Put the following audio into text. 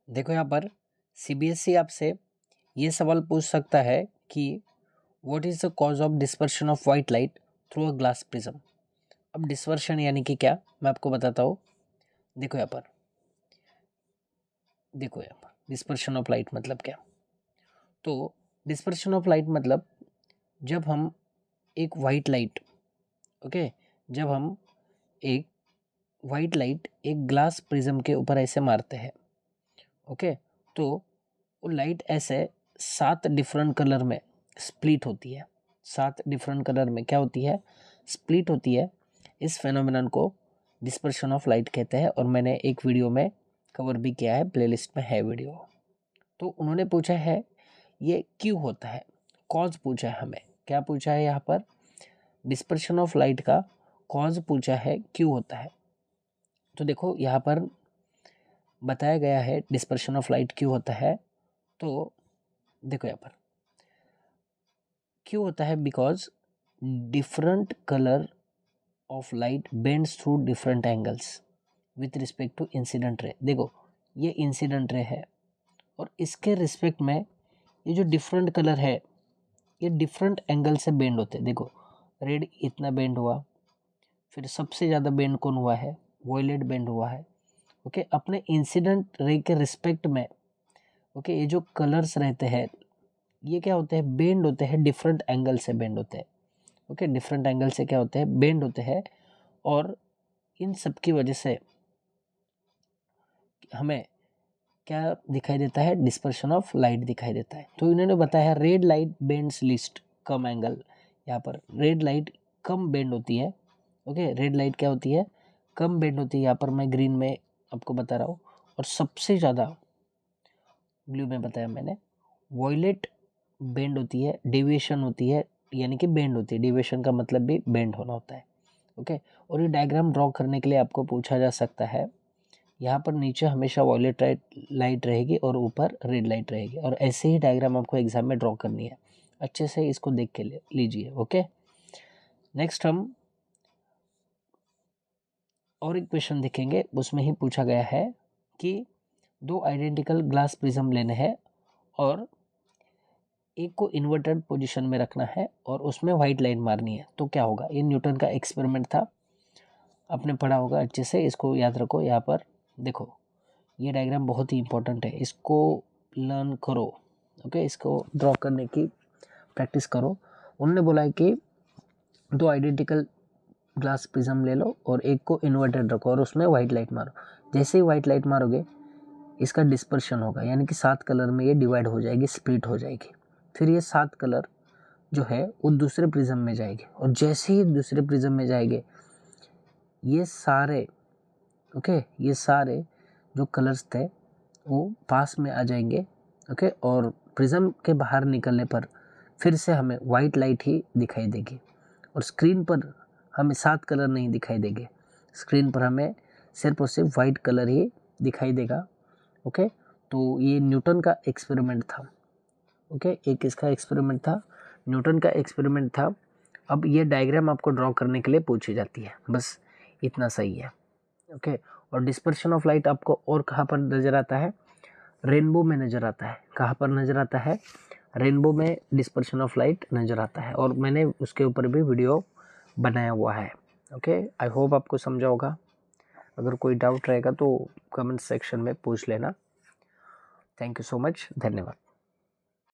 देखो यहाँ पर सीबीएसई आपसे ये सवाल पूछ सकता है कि what is the cause of dispersion of white light through a glass prism. अब डिस्पर्शन यानी कि क्या, मैं आपको बताता हूँ। देखो यहाँ पर डिस्पर्शन ऑफ लाइट मतलब क्या। तो डिस्पर्शन ऑफ लाइट मतलब जब हम एक वाइट लाइट जब हम एक वाइट लाइट एक ग्लास प्रिज्म के ऊपर ऐसे मारते हैं, तो वो लाइट ऐसे 7 डिफरेंट कलर में स्प्लिट होती है। 7 डिफरेंट कलर में क्या होती है, स्प्लिट होती है। इस फेनोमेनन को डिस्पर्शन ऑफ लाइट कहते हैं और मैंने एक वीडियो में कवर भी किया है, प्लेलिस्ट में है वीडियो। तो उन्होंने पूछा है ये क्यों होता है, कॉज पूछा है हमें। क्या पूछा है यहाँ पर, डिस्पर्शन ऑफ लाइट का कॉज पूछा है, क्यों होता है। तो देखो यहाँ पर बताया गया है डिस्पर्शन ऑफ लाइट क्यों होता है। तो देखो यहाँ पर क्यों होता है, because different colour of light bends through different angles with respect to incident ray. देखो ये इंसिडेंट रे है और इसके रिस्पेक्ट में ये जो डिफरेंट कलर है ये डिफरेंट एंगल से बेंड होते हैं। देखो रेड इतना बेंड हुआ, फिर सबसे ज़्यादा बेंड कौन हुआ है, वॉयलेट बेंड हुआ है। अपने इंसिडेंट रे के रिस्पेक्ट में ये जो कलर्स रहते हैं ये क्या होते हैं, बेंड होते हैं, डिफरेंट एंगल से बेंड होते हैं। डिफरेंट एंगल से क्या होते हैं, बेंड होते हैं। और इन सब की वजह से हमें क्या दिखाई देता है, डिस्पर्शन ऑफ लाइट दिखाई देता है। तो इन्होंने बताया रेड लाइट बेंड्स लिस्ट कम एंगल। यहाँ पर रेड लाइट कम बेंड होती है। रेड लाइट क्या होती है, कम बेंड होती है। यहाँ पर मैं ग्रीन में आपको बता रहा हूँ। और सबसे ज़्यादा ब्लू में बताया मैंने, वॉयलेट बेंड होती है, डेविएशन होती है, यानी कि बेंड होती है। डेविएशन का मतलब भी बेंड होना होता है। और ये डायग्राम ड्रॉ करने के लिए आपको पूछा जा सकता है, यहाँ पर नीचे हमेशा वॉयलेट लाइट रहेगी और ऊपर रेड लाइट रहेगी। और ऐसे ही डायग्राम आपको एग्जाम में ड्रॉ करनी है। अच्छे से इसको देख के लीजिए। नेक्स्ट हम और एक क्वेश्चन देखेंगे, उसमें ही पूछा गया है कि 2 आइडेंटिकल ग्लास प्रिज्म लेने हैं और एक को इन्वर्टेड पोजीशन में रखना है और उसमें व्हाइट लाइट मारनी है, तो क्या होगा। ये न्यूटन का एक्सपेरिमेंट था, आपने पढ़ा होगा अच्छे से, इसको याद रखो। यहाँ पर देखो ये डायग्राम बहुत ही इंपॉर्टेंट है, इसको लर्न करो। इसको ड्रॉ करने की प्रैक्टिस करो। उन्होंने बोला है कि 2 आइडेंटिकल ग्लास प्रिज्म ले लो और एक को इन्वर्टेड रखो और उसमें व्हाइट लाइट मारो। जैसे ही व्हाइट लाइट मारोगे इसका डिस्पर्शन होगा, यानी कि 7 कलर में ये डिवाइड हो जाएगी, स्प्लिट हो जाएगी। फिर ये 7 कलर जो है वो दूसरे प्रिज्म में जाएंगे और जैसे ही दूसरे प्रिज्म में जाएंगे ये सारे ये सारे जो कलर्स थे वो पास में आ जाएंगे। और प्रिज्म के बाहर निकलने पर फिर से हमें वाइट लाइट ही दिखाई देगी और स्क्रीन पर हमें 7 कलर नहीं दिखाई देंगे। स्क्रीन पर हमें सिर्फ और सिर्फ वाइट कलर ही दिखाई देगा। तो ये न्यूटन का एक्सपेरिमेंट था। एक इसका एक्सपेरिमेंट था, न्यूटन का एक्सपेरिमेंट था। अब ये डायग्राम आपको ड्रॉ करने के लिए पूछी जाती है, बस इतना सही है। और डिस्पर्शन ऑफ लाइट आपको और कहाँ पर नज़र आता है, रेनबो में नज़र आता है। कहाँ पर नज़र आता है, रेनबो में डिस्पर्शन ऑफ लाइट नज़र आता है और मैंने उसके ऊपर भी वीडियो बनाया हुआ है। आई होप आपको समझा होगा। अगर कोई डाउट रहेगा तो कमेंट सेक्शन में पूछ लेना। थैंक यू सो मच, धन्यवाद।